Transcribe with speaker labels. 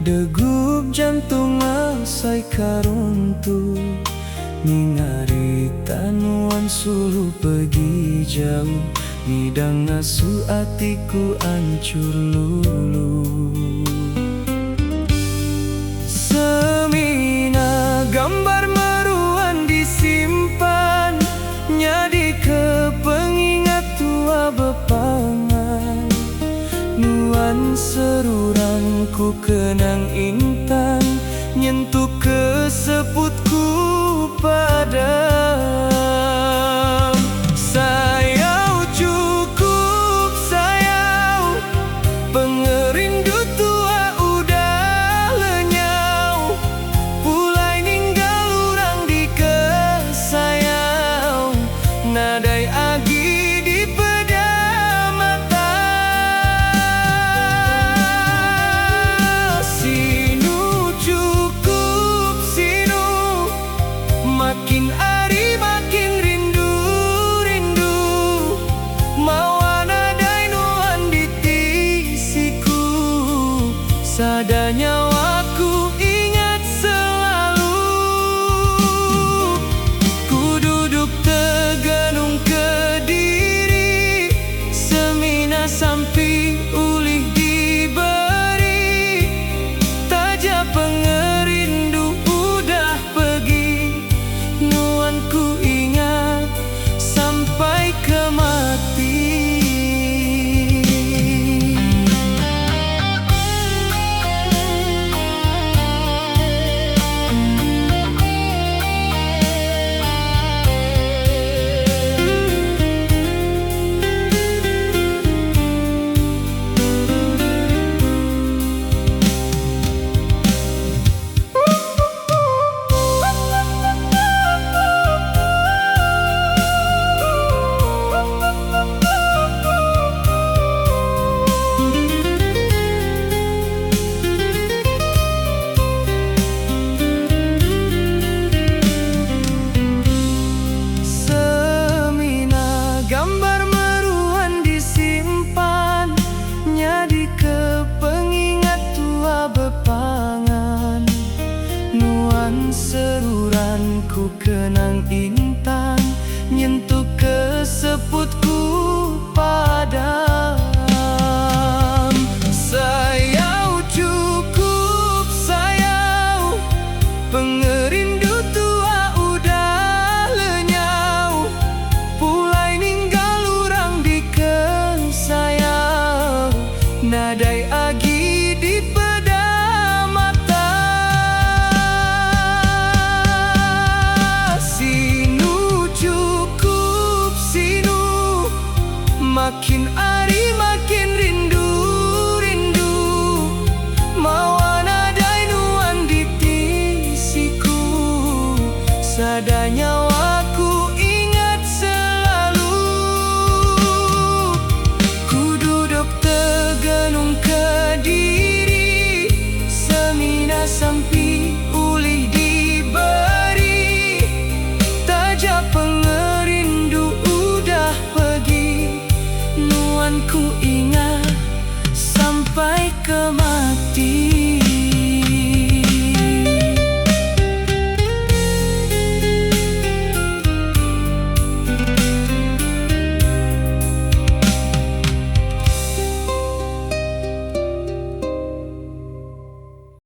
Speaker 1: Degup jantung asai karuntu, ningari tanuan suluh pergi jauh, ngidang asu atiku ancur lulu. Semina gambar meruan disimpan, nyadi ke pengingat tua bepangan. Nuan serurangku kenang intan, nyentuh keseputku padam. Sayau cukup sayau, pengerindu tua udah lenyau, pulai ninggal urang di kesayau, nadai agi di peda mata. Sinu cukup sinu, makin ari makin rindu-rindu, mawana dainuan di tisiku, sadanya waku ingat selalu. Ku duduk tegenung ke diri, semina sampai ulih diberi, taja pengerindu udah pergi, nuan ku ingat sampai ke mati. Gambar meruan disimpan, nyadi ke pengingat tua bepangan. Nuan seruranku kenang intan, nyentuh keseputku padam. Sayau cukup sayau, pengerindu tua udah lenyau, pulai ninggal urang di kesayau, nadai agi di